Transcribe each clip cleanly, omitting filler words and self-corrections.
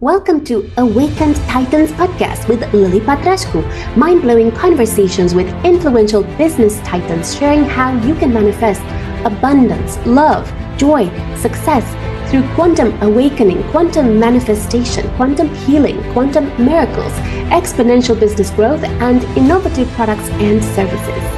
Welcome to Awakened Titans podcast with Lily Patrascu, mind-blowing conversations with influential business titans sharing how you can manifest abundance, love, joy, success through quantum awakening, quantum manifestation, quantum healing, quantum miracles, exponential business growth, and innovative products and services.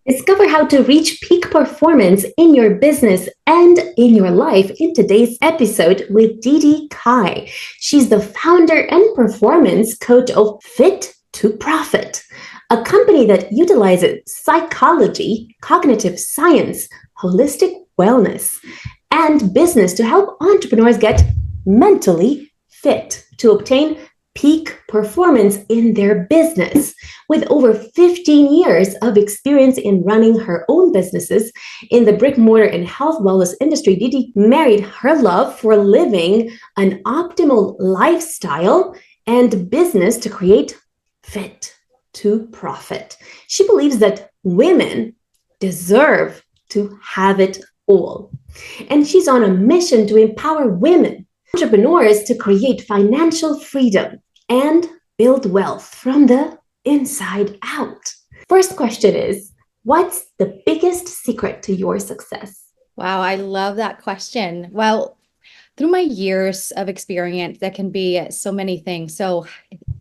Discover how to reach peak performance in your business and in your life in today's episode with Deedee Cai. She's the founder and performance coach of Fit to Profit, a company that utilizes psychology, cognitive science, holistic wellness, and business to help entrepreneurs get mentally fit to obtain peak performance in their business. With over 15 years of experience in running her own businesses in the brick-and-mortar and health wellness industry, Deedee married her love for living an optimal lifestyle and business to create Fit to Profit. She believes that women deserve to have it all. And she's on a mission to empower women entrepreneurs to create financial freedom and build wealth from the inside out. First question is, what's the biggest secret to your success? Wow, I love that question. Well, through my years of experience, that can be so many things. So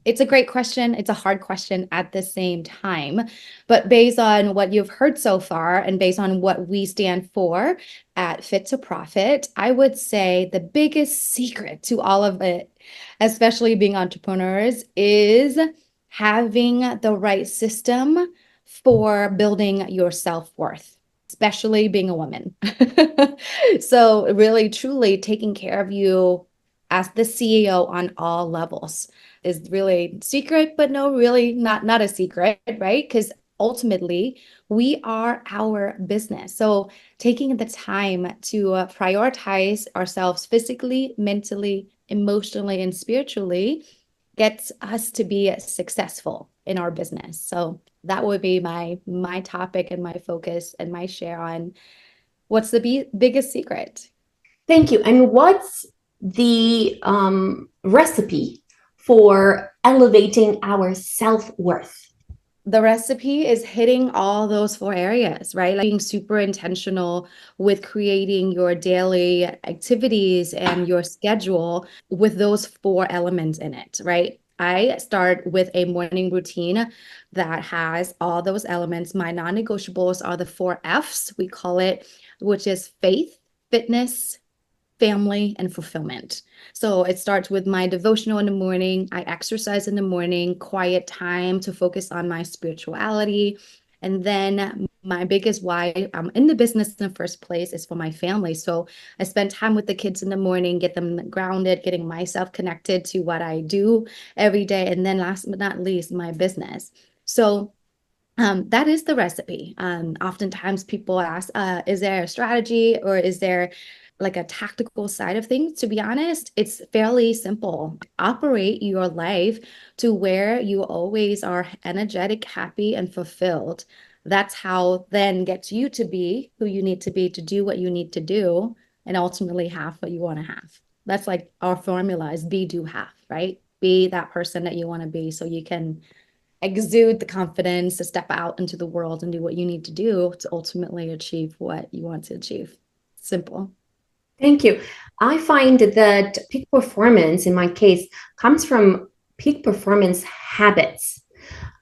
it's a great question. It's a hard question at the same time. But based on what you've heard so far and based on what we stand for at Fit to Profit, I would say the biggest secret to all of it, especially being entrepreneurs, is having the right system for building your self-worth, especially being a woman. So really, truly taking care of you as the CEO on all levels is really secret, but no, really not a secret, right? Because ultimately, we are our business. So taking the time to prioritize ourselves physically, mentally, emotionally, and spiritually gets us to be successful in our business. So that would be my topic and my focus and my share on what's the biggest secret. Thank you. And what's the recipe for elevating our self-worth? The recipe is hitting all those 4 areas, right? Like being super intentional with creating your daily activities and your schedule with those 4 elements in it, right? I start with a morning routine that has all those elements. My non-negotiables are the 4 F's, we call it, which is faith, fitness, family, and fulfillment. So it starts with my devotional in the morning. I exercise in the morning, quiet time to focus on my spirituality. And then my biggest why I'm in the business in the first place is for my family. So I spend time with the kids in the morning, get them grounded, getting myself connected to what I do every day. And then last but not least, my business. So that is the recipe. Oftentimes people ask, is there a strategy or is there like a tactical side of things? To be honest, it's fairly simple. Operate your life to where you always are energetic, happy, and fulfilled. That's how then gets you to be who you need to be to do what you need to do and ultimately have what you want to have. That's like our formula is be, do, have, right? Be that person that you want to be so you can exude the confidence to step out into the world and do what you need to do to ultimately achieve what you want to achieve. Simple. Thank you. I find that peak performance, in my case, comes from peak performance habits.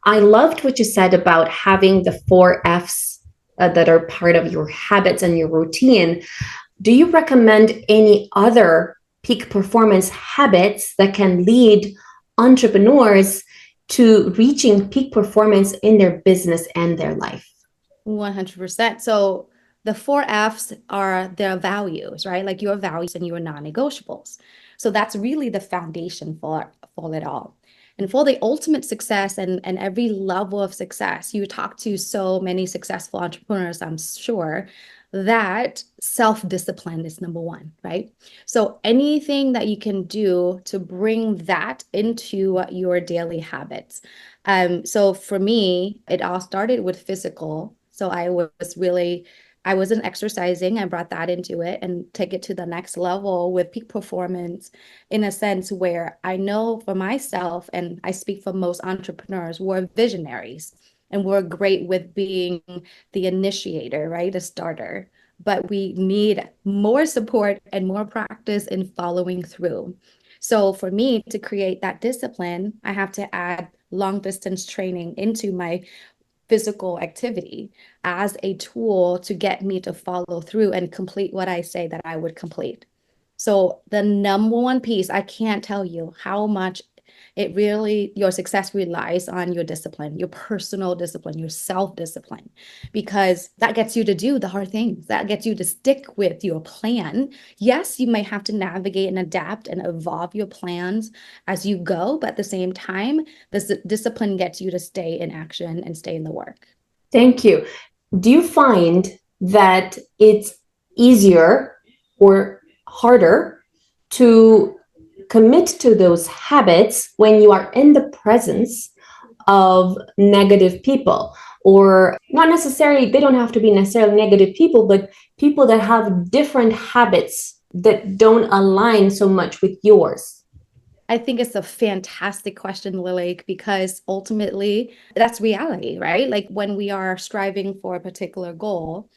I loved what you said about having the 4 F's that are part of your habits and your routine. Do you recommend any other peak performance habits that can lead entrepreneurs to reaching peak performance in their business and their life? 100%. So the 4 F's are their values, right? Like your values and your non-negotiables. So that's really the foundation for it all. And for the ultimate success and every level of success, you talk to so many successful entrepreneurs, I'm sure, that self-discipline is number 1, right? So anything that you can do to bring that into your daily habits. So for me, it all started with physical. So I was really I wasn't exercising. I brought that into it and take it to the next level with peak performance in a sense where I know for myself, and I speak for most entrepreneurs, we're visionaries and we're great with being the initiator, right? A starter. But we need more support and more practice in following through. So for me to create that discipline, I have to add long distance training into my physical activity as a tool to get me to follow through and complete what I say that I would complete. So the number one piece, I can't tell you how much it really, your success relies on your discipline, your personal discipline, your self-discipline, because that gets you to do the hard things. That gets you to stick with your plan. Yes, you may have to navigate and adapt and evolve your plans as you go, but at the same time, this discipline gets you to stay in action and stay in the work. Thank you. Do you find that it's easier or harder to commit to those habits when you are in the presence of negative people? Or not necessarily, they don't have to be necessarily negative people, but people that have different habits that don't align so much with yours? I think it's a fantastic question, Lily, because ultimately that's reality, right? Like when we are striving for a particular goal,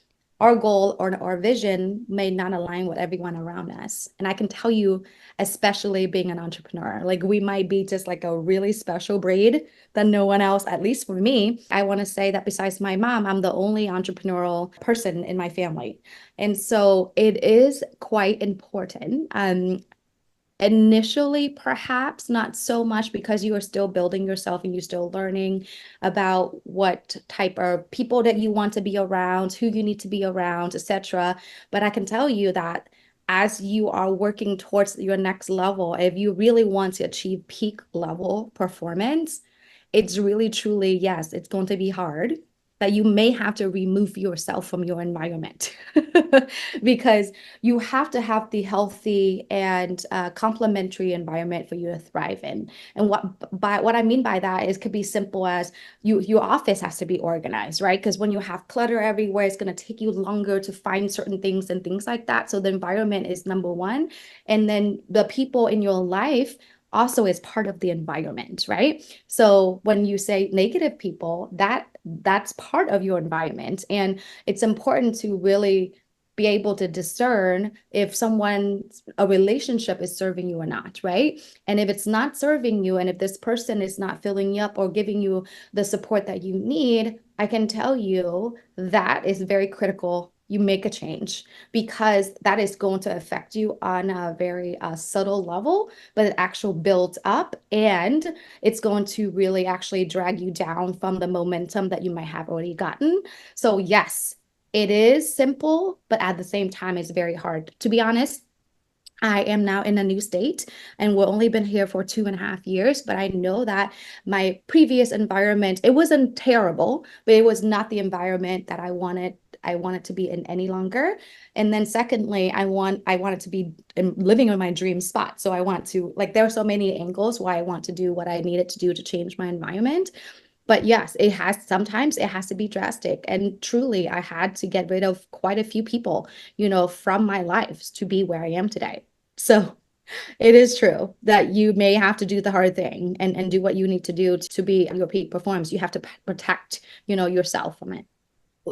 our goal or our vision may not align with everyone around us. And I can tell you, especially being an entrepreneur, like we might be just like a really special breed that no one else, at least for me, I want to say that besides my mom, I'm the only entrepreneurial person in my family. And so it is quite important. Initially, perhaps not so much because you are still building yourself and you're still learning about what type of people that you want to be around, who you need to be around, etc. But I can tell you that as you are working towards your next level, if you really want to achieve peak level performance, it's really truly, yes, it's going to be hard that you may have to remove yourself from your environment because you have to have the healthy and complementary environment for you to thrive in. And what I mean by that is could be simple as your office has to be organized, right? Because when you have clutter everywhere, it's going to take you longer to find certain things and things like that. So the environment is number one. And then the people in your life also is part of the environment, right? So when you say negative people, that's part of your environment. And it's important to really be able to discern if a relationship is serving you or not, right? And if it's not serving you, and if this person is not filling you up or giving you the support that you need, I can tell you that is very critical. You make a change because that is going to affect you on a very subtle level, but it actually builds up and it's going to really actually drag you down from the momentum that you might have already gotten. So yes, it is simple, but at the same time, it's very hard. To be honest, I am now in a new state and we've only been here for 2.5 years, but I know that my previous environment, it wasn't terrible, but it was not the environment that I wanted to be in any longer. And then secondly, I wanted to be living in my dream spot. So I want to, like, there are so many angles why I want to do what I needed to do to change my environment. But yes, sometimes it has to be drastic. And truly, I had to get rid of quite a few people, from my life to be where I am today. So it is true that you may have to do the hard thing and do what you need to do to be your peak performance. You have to protect, yourself from it.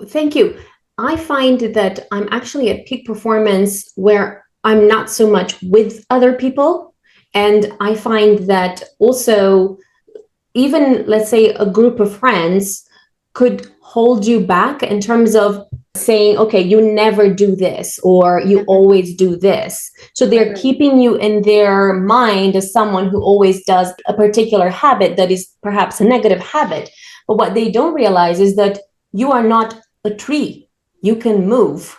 Thank you. I find that I'm actually at peak performance where I'm not so much with other people. And I find that also, even let's say a group of friends could hold you back in terms of saying, okay, you never do this, or you always do this. So they're keeping you in their mind as someone who always does a particular habit that is perhaps a negative habit. But what they don't realize is that you are not a tree. You can move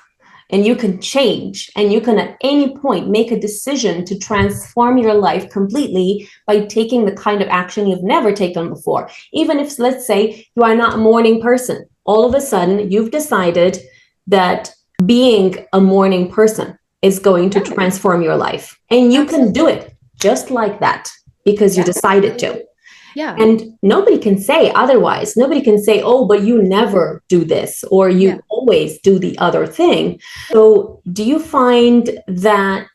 and you can change, and you can at any point make a decision to transform your life completely by taking the kind of action you've never taken before. Even if, let's say, you are not a morning person, all of a sudden you've decided that being a morning person is going to transform your life, and you can do it just like that because you decided to. Yeah. And nobody can say otherwise. Nobody can say, oh, but you never do this, or Yeah. you always do the other thing. So do you find that,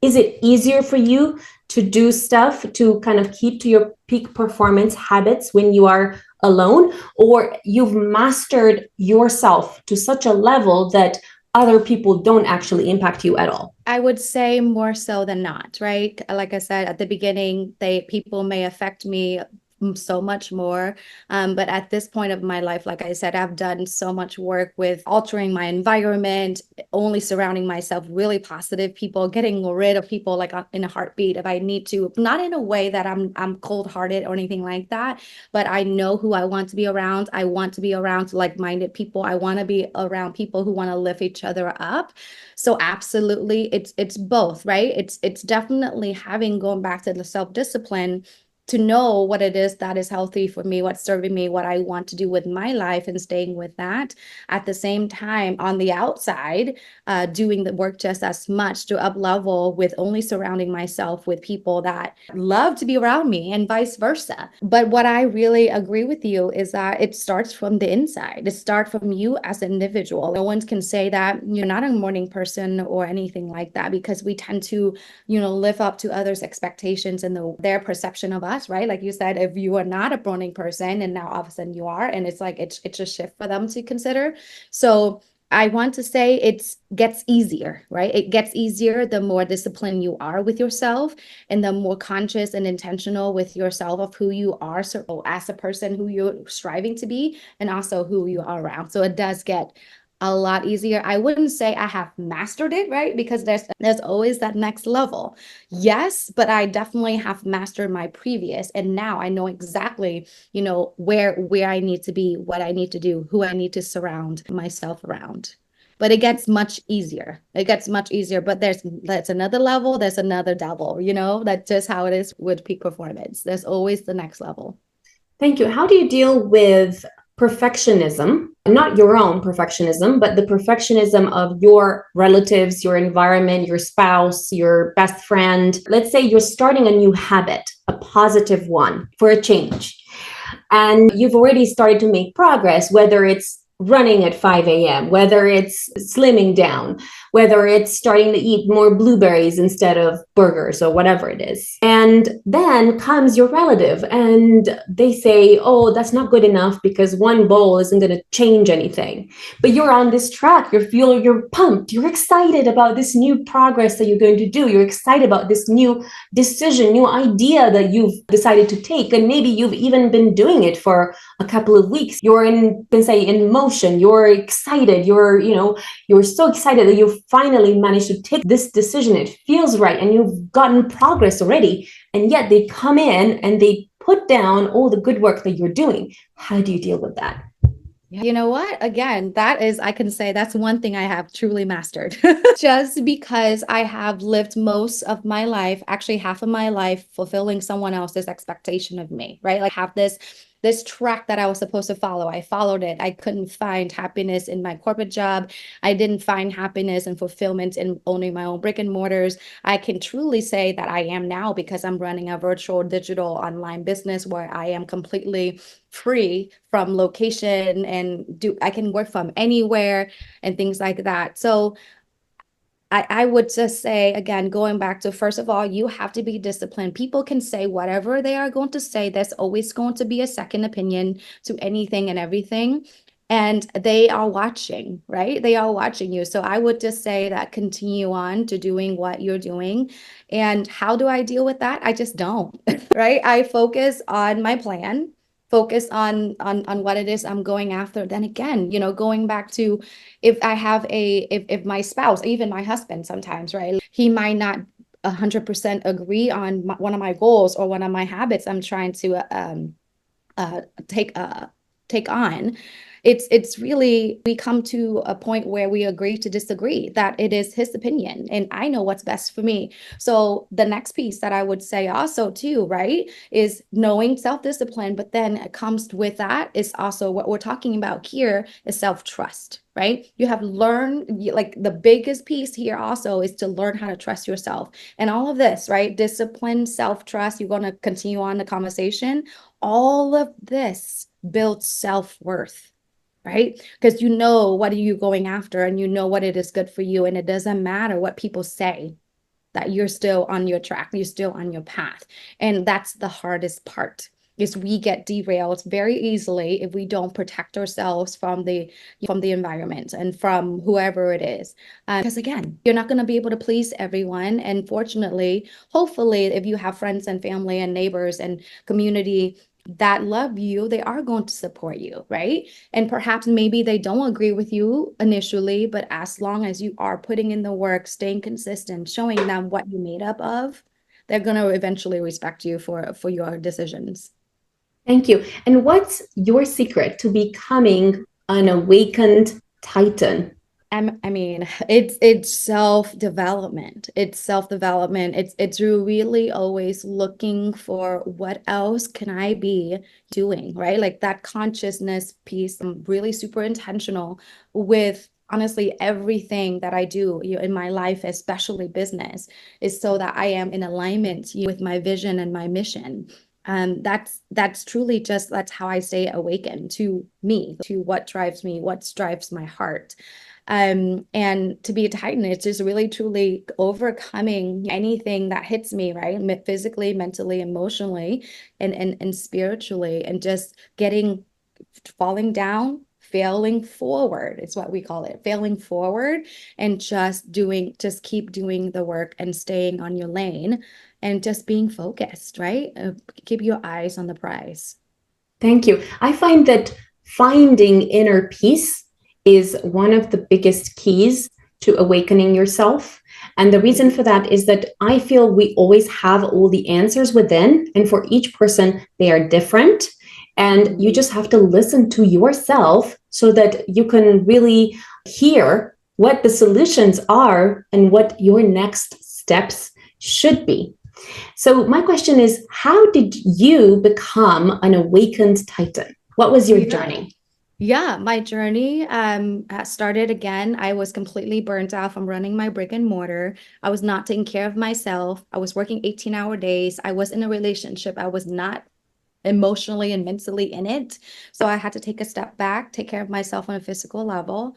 is it easier for you to do stuff to kind of keep to your peak performance habits when you are alone, or you've mastered yourself to such a level that other people don't actually impact you at all? I would say more so than not, right? Like I said at the beginning, people may affect me so much more. But at this point of my life, like I said, I've done so much work with altering my environment, only surrounding myself really positive people, getting rid of people like in a heartbeat if I need to, not in a way that I'm cold-hearted or anything like that, but I know who I want to be around. I want to be around like-minded people. I want to be around people who want to lift each other up. So absolutely, it's both, right? It's definitely having going back to the self-discipline to know what it is that is healthy for me, what's serving me, what I want to do with my life, and staying with that. At the same time, on the outside, doing the work just as much to up level with only surrounding myself with people that love to be around me and vice versa. But what I really agree with you is that it starts from the inside. It starts from you as an individual. No one can say that you're not a morning person or anything like that, because we tend to, live up to others' expectations and their perception of us, right? Like you said, if you are not a morning person and now all of a sudden you are, and it's like it's a shift for them to consider. So I want to say it gets easier, right? It gets easier the more disciplined you are with yourself and the more conscious and intentional with yourself of who you are, so as a person, who you're striving to be, and also who you are around. So it does get a lot easier. I wouldn't say I have mastered it, right? Because there's always that next level. Yes, but I definitely have mastered my previous, and now I know exactly, where I need to be, what I need to do, who I need to surround myself around. But it gets much easier. It gets much easier, but that's another level, there's another level, that's just how it is with peak performance. There's always the next level. Thank you. How do you deal with perfectionism? Not your own perfectionism, but the perfectionism of your relatives, your environment, your spouse, your best friend. Let's say you're starting a new habit, a positive one for a change, and you've already started to make progress, whether it's running at 5 a.m., whether it's slimming down, whether it's starting to eat more blueberries instead of burgers or whatever it is. And then comes your relative and they say, oh, that's not good enough because one bowl isn't going to change anything. But you're on this track, you're pumped, you're excited about this new progress that you're going to do. You're excited about this new decision, new idea that you've decided to take. And maybe you've even been doing it for a couple of weeks. You're in motion, you're excited, you're so excited that you finally managed to take this decision. It feels right and you've gotten progress already. And yet they come in and they put down all the good work that you're doing. How do you deal with that? You know what? Again, I can say that's one thing I have truly mastered. Just because I have lived most of my life, actually half of my life, fulfilling someone else's expectation of me, right? Like have this track that I was supposed to follow. I followed it. I couldn't find happiness in my corporate job. I didn't find happiness and fulfillment in owning my own brick and mortars. I can truly say that I am now, because I'm running a virtual digital online business where I am completely free from location and I can work from anywhere and things like that. So I would just say, again, going back to, first of all, you have to be disciplined. People can say whatever they are going to say. There's always going to be a second opinion to anything and everything. And they are watching, right? They are watching you. So I would just say that continue on to doing what you're doing. And how do I deal with that? I just don't, right? I focus on my plan, focus on what it is I'm going after. Then again, going back to, if my spouse, even my husband sometimes, right, he might not 100% agree on one of my goals or one of my habits I'm trying to take on. it's really, we come to a point where we agree to disagree, that it is his opinion and I know what's best for me. So the next piece that I would say also too, right, is knowing self-discipline, but then it comes with that is also what we're talking about here is self-trust, right? You have learned, like the biggest piece here also is to learn how to trust yourself. And all of this, right? Discipline, self-trust, you're going to continue on the conversation. All of this builds self-worth, right? Because you know what are you going after and you know what it is good for you. And it doesn't matter what people say, that you're still on your track, you're still on your path. And that's the hardest part, is we get derailed very easily if we don't protect ourselves from the environment and from whoever it is. Because again, you're not going to be able to please everyone. And fortunately, hopefully, if you have friends and family and neighbors and community that love you, they are going to support you, right? And perhaps maybe they don't agree with you initially, but as long as you are putting in the work, staying consistent, showing them what you're made up of, they're going to eventually respect you for your decisions. Thank you. And what's your secret to becoming an awakened titan? I mean, it's self-development. It's self-development. It's really always looking for what else can I be doing, right? Like that consciousness piece. I'm really super intentional with honestly everything that I do, in my life, especially business, is so that I am in alignment, with my vision and my mission. That's truly just, that's how I stay awakened to me, to what drives me, what drives my heart. And to be a Titan, it's just really truly overcoming anything that hits me, right? Physically, mentally, emotionally, and spiritually, and just falling down, failing forward. It's what we call it, failing forward, and just keep doing the work and staying on your lane and just being focused, right? Keep your eyes on the prize. Thank you. I find that finding inner peace is one of the biggest keys to awakening yourself. And the reason for that is that I feel we always have all the answers within, and for each person, they are different. And you just have to listen to yourself so that you can really hear what the solutions are and what your next steps should be. So my question is, how did you become an awakened titan? What was your journey? Yeah, my journey started again. I was completely burnt out from running my brick and mortar. I was not taking care of myself. I was working 18-hour days. I was in a relationship. I was not emotionally and mentally in it. So I had to take a step back, take care of myself on a physical level,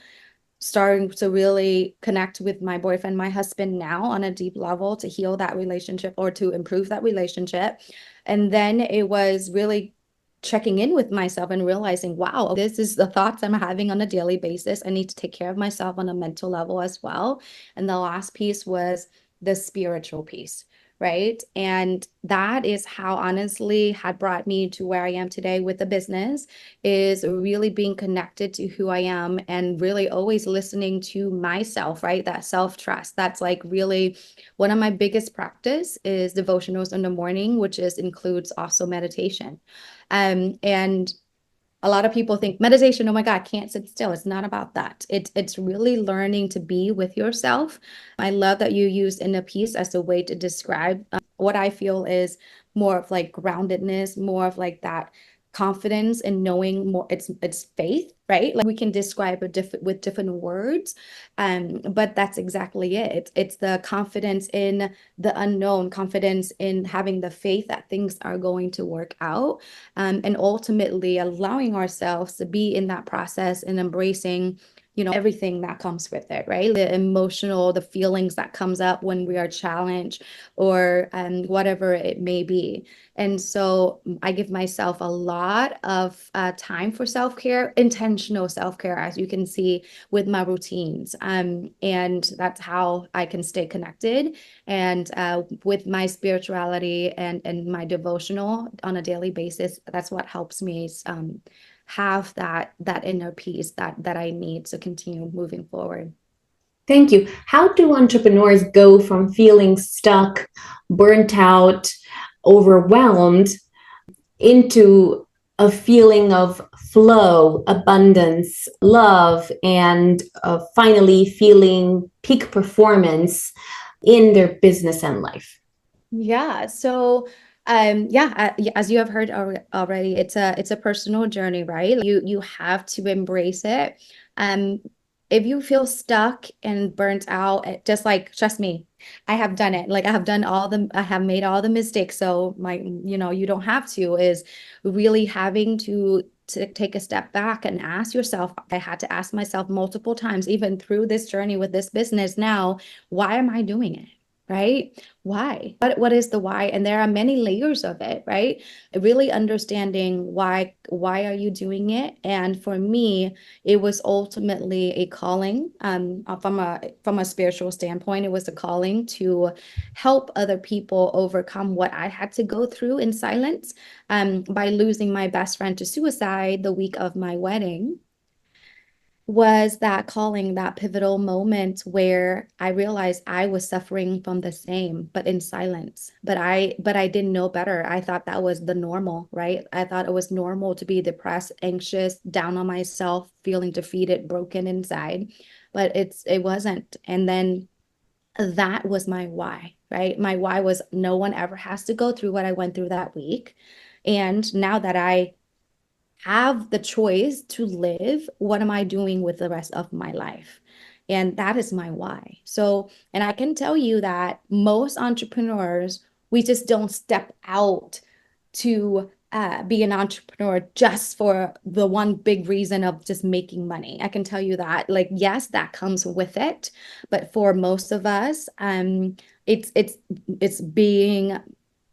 starting to really connect with my boyfriend, my husband now on a deep level to heal that relationship or to improve that relationship. And then it was really checking in with myself and realizing, wow, this is the thoughts I'm having on a daily basis. I need to take care of myself on a mental level as well. And the last piece was the spiritual piece, right? And that is how honestly had brought me to where I am today with the business, is really being connected to who I am and really always listening to myself, right? That self-trust. That's like really one of my biggest practice is devotionals in the morning, which includes also meditation. And a lot of people think meditation, oh my God, can't sit still. It's not about that. It's really learning to be with yourself. I love that you used inner peace as a way to describe what I feel is more of like groundedness, more of like that confidence and knowing more. It's faith, right? Like we can describe it with different words, but that's exactly it. It's the confidence in the unknown, confidence in having the faith that things are going to work out, and ultimately allowing ourselves to be in that process and embracing, everything that comes with it, right? The emotional, the feelings that comes up when we are challenged or whatever it may be. And so I give myself a lot of time for self-care, intentional self-care, as you can see with my routines. And that's how I can stay connected. And with my spirituality and my devotional on a daily basis, that's what helps me have that inner peace that I need to continue moving forward. Thank you. How do entrepreneurs go from feeling stuck, burnt out, overwhelmed into a feeling of flow, abundance, love, and finally feeling peak performance in their business and life? Yeah. So, as you have heard already, it's a personal journey, right? You have to embrace it. Um, if you feel stuck and burnt out, just like trust me, I have done it. Like I have made all the mistakes. So you don't have to, is really having to take a step back and ask yourself. I had to ask myself multiple times, even through this journey with this business now, why am I doing it? Right? Why? What is the why? And there are many layers of it, right? Really understanding why are you doing it? And for me, it was ultimately a calling. From a spiritual standpoint, it was a calling to help other people overcome what I had to go through in silence. By losing my best friend to suicide the week of my wedding, was that calling, that pivotal moment where I realized I was suffering from the same, but in silence. But I didn't know better. I thought that was the normal, right? I thought it was normal to be depressed, anxious, down on myself, feeling defeated, broken inside. But it wasn't. And then that was my why, right? My why was no one ever has to go through what I went through that week. And now that I have the choice to live, what am I doing with the rest of my life? And that is my why. So, and I can tell you that most entrepreneurs, we just don't step out to be an entrepreneur just for the one big reason of just making money. I can tell you that, like, yes, that comes with it, but for most of us, it's being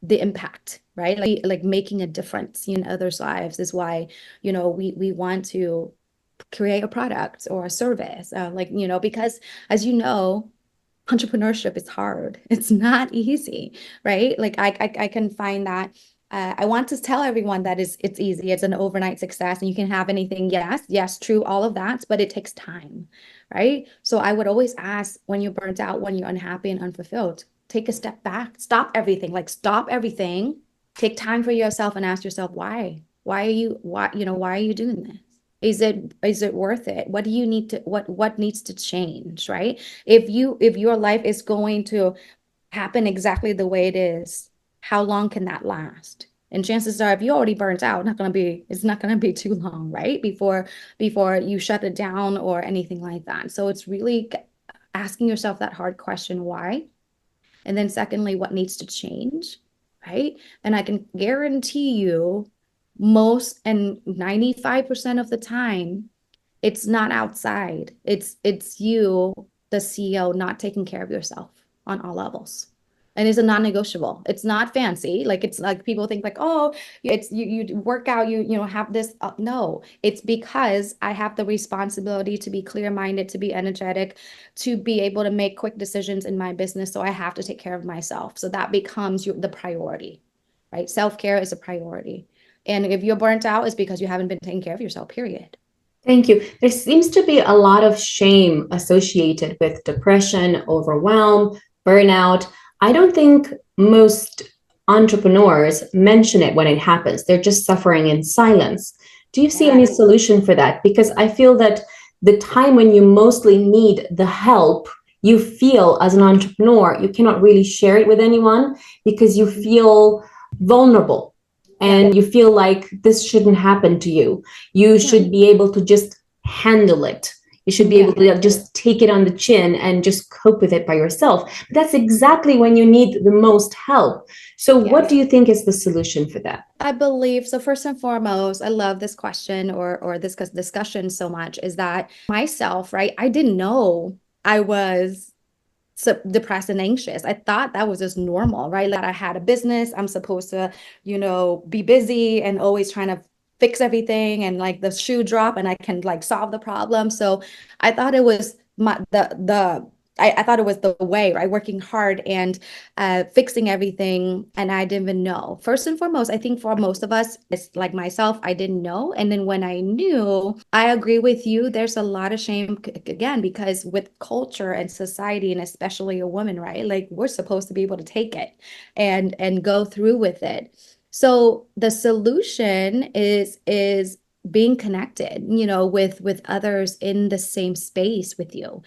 the impact, right? Like making a difference in others' lives is why, we want to create a product or a service, because as you know, entrepreneurship is hard. It's not easy, right? Like I can find that I want to tell everyone that it's easy. It's an overnight success and you can have anything. Yes, yes, true, all of that, but it takes time, right? So I would always ask, when you're burnt out, when you're unhappy and unfulfilled, take a step back, stop everything, stop everything, take time for yourself and ask yourself why. Why are you doing this? Is it worth it? What do you need to what needs to change, right? If your life is going to happen exactly the way it is, how long can that last? And chances are, if you already burnt out, it's not gonna be too long, right? Before you shut it down or anything like that. So it's really asking yourself that hard question, why? And then secondly, what needs to change, right? And I can guarantee you, most and 95% of the time, it's not outside. It's you, the CEO, not taking care of yourself on all levels. And it's a non-negotiable. It's not fancy. Like, it's like people think like, oh, it's you work out, have this. No, it's because I have the responsibility to be clear-minded, to be energetic, to be able to make quick decisions in my business. So I have to take care of myself. So that becomes the priority, right? Self-care is a priority. And if you're burnt out, it's because you haven't been taking care of yourself, period. Thank you. There seems to be a lot of shame associated with depression, overwhelm, burnout. I don't think most entrepreneurs mention it when it happens. They're just suffering in silence. Do you see any Yeah. solution for that? Because I feel that the time when you mostly need the help, you feel as an entrepreneur, you cannot really share it with anyone because you feel vulnerable Yeah. and you feel like this shouldn't happen to you. You Yeah. should be able to just handle it. You should be Yeah. able to just take it on the chin and just cope with it by yourself. But that's exactly when you need the most help. So, what Yes. do you think is the solution for that? I believe so. First and foremost, I love this question or this discussion so much, is that myself, right? I didn't know I was so depressed and anxious. I thought that was just normal, right? Like, I had a business. I'm supposed to, be busy and always trying to fix everything, and like the shoe drop and I can like solve the problem. So I thought it was I thought it was the way, right? Working hard and fixing everything. And I didn't even know. First and foremost, I think for most of us, it's like myself, I didn't know. And then when I knew, I agree with you. There's a lot of shame again, because with culture and society, and especially a woman, right? Like, we're supposed to be able to take it and go through with it. So the solution is being connected, with others in the same space with you.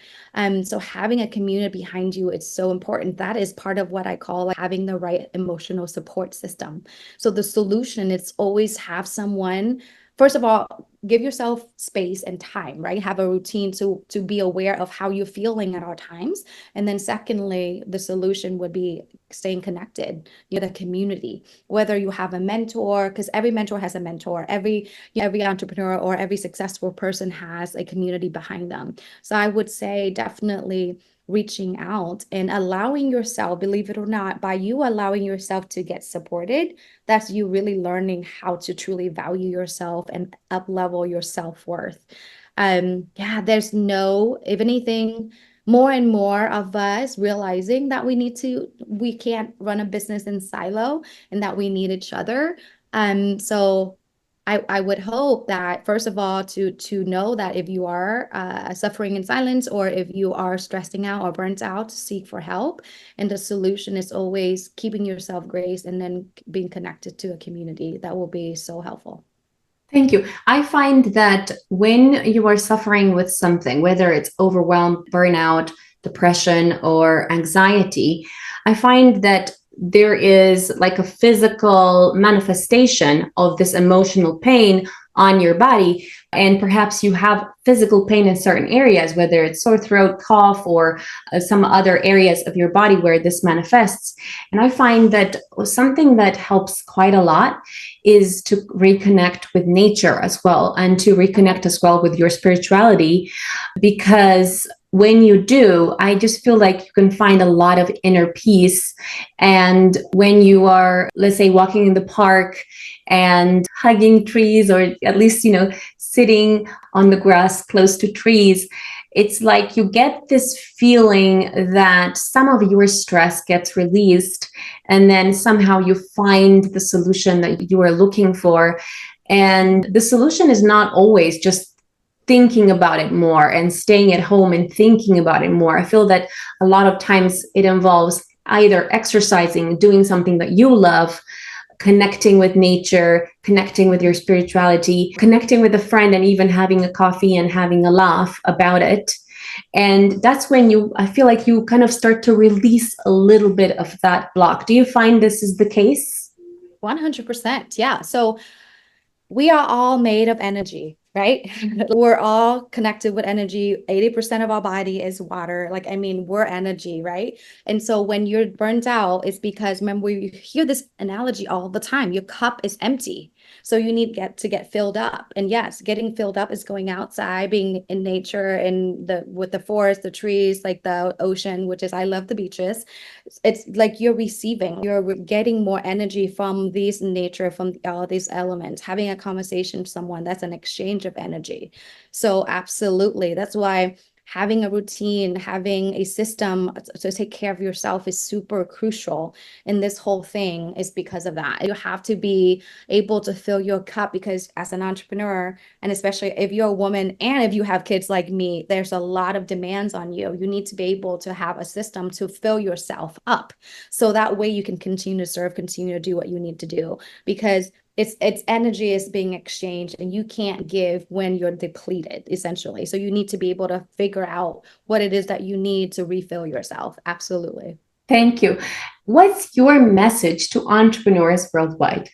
So having a community behind you is so important. That is part of what I call like having the right emotional support system. So the solution is always have someone. First of all, give yourself space and time, right? Have a routine to be aware of how you're feeling at all times. And then secondly, the solution would be staying connected, the community, whether you have a mentor, because every mentor has a mentor, every entrepreneur or every successful person has a community behind them. So I would say definitely reaching out and allowing yourself, believe it or not, by you allowing yourself to get supported, that's you really learning how to truly value yourself and up level your self-worth. Yeah, if anything, more and more of us realizing that we can't run a business in silo and that we need each other. So I would hope that first of all to know that if you are suffering in silence or if you are stressing out or burnt out, to seek for help. And the solution is always keeping yourself grace and then being connected to a community. That will be so helpful. Thank you. I find that when you are suffering with something, whether it's overwhelm, burnout, depression, or anxiety, I find that there is like a physical manifestation of this emotional pain on your body. And perhaps you have physical pain in certain areas, whether it's sore throat, cough, or some other areas of your body where this manifests. And I find that something that helps quite a lot is to reconnect with nature as well, and to reconnect as well with your spirituality, because when you do, I just feel like you can find a lot of inner peace. And when you are, let's say, walking in the park and hugging trees, or at least, sitting on the grass close to trees, it's like you get this feeling that some of your stress gets released, and then somehow you find the solution that you are looking for. And the solution is not always just thinking about it more and staying at home and thinking about it more. I feel that a lot of times it involves either exercising, doing something that you love, connecting with nature, connecting with your spirituality, connecting with a friend, and even having a coffee and having a laugh about it. And that's when I feel like you kind of start to release a little bit of that block. Do you find this is the case? 100%. Yeah. So we are all made of energy, right? We're all connected with energy. 80% of our body is water. Like, I mean, we're energy, right? And so when you're burnt out, it's because, remember, you hear this analogy all the time. Your cup is empty. So you need to get filled up. And yes, getting filled up is going outside, being in nature and with the forest, the trees, like the ocean, which is, I love the beaches. It's like you're getting more energy from these nature, from all these elements. Having a conversation with someone, that's an exchange of energy. So absolutely, that's why having a routine, having a system to take care of yourself is super crucial in this whole thing, is because of that. You have to be able to fill your cup, because as an entrepreneur, and especially if you're a woman and if you have kids like me, there's a lot of demands on you. You need to be able to have a system to fill yourself up. So that way you can continue to serve, continue to do what you need to do, because it's energy is being exchanged and you can't give when you're depleted, essentially. So you need to be able to figure out what it is that you need to refill yourself. Absolutely. Thank you. What's your message to entrepreneurs worldwide?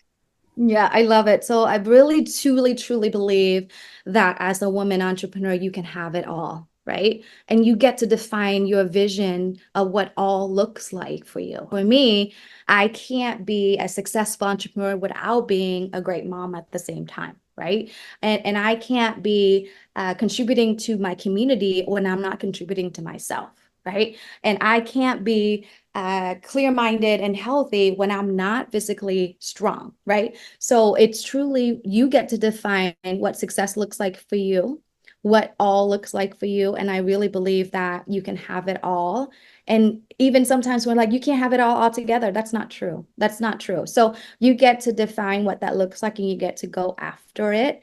Yeah, I love it. So I really, truly, truly believe that as a woman entrepreneur, you can have it all, right? And you get to define your vision of what all looks like for you. For me, I can't be a successful entrepreneur without being a great mom at the same time, right? And I can't be contributing to my community when I'm not contributing to myself, right? And I can't be clear-minded and healthy when I'm not physically strong, right? So it's truly, you get to define what success looks like for you, what all looks like for you. And I really believe that you can have it all. And even sometimes when like, you can't have it all together, that's not true. That's not true. So you get to define what that looks like and you get to go after it.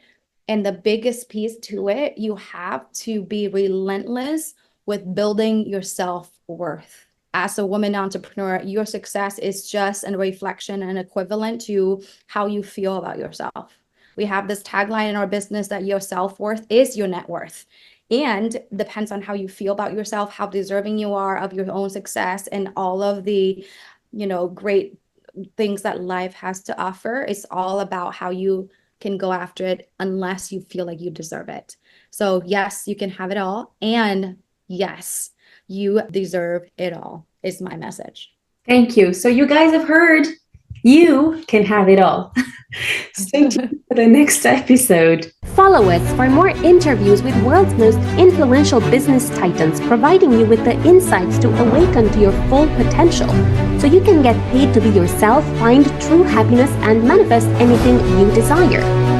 And the biggest piece to it, you have to be relentless with building your self-worth. as a woman entrepreneur, your success is just a reflection and equivalent to how you feel about yourself. We have this tagline in our business that your self-worth is your net worth. And depends on how you feel about yourself, how deserving you are of your own success, and all of the, great things that life has to offer. It's all about how you can go after it unless you feel like you deserve it. So yes, you can have it all. And yes, you deserve it all is my message. Thank you. So you guys have heard, you can have it all. Stay tuned for the next episode. Follow us for more interviews with world's most influential business titans, providing you with the insights to awaken to your full potential so you can get paid to be yourself, find true happiness, and manifest anything you desire.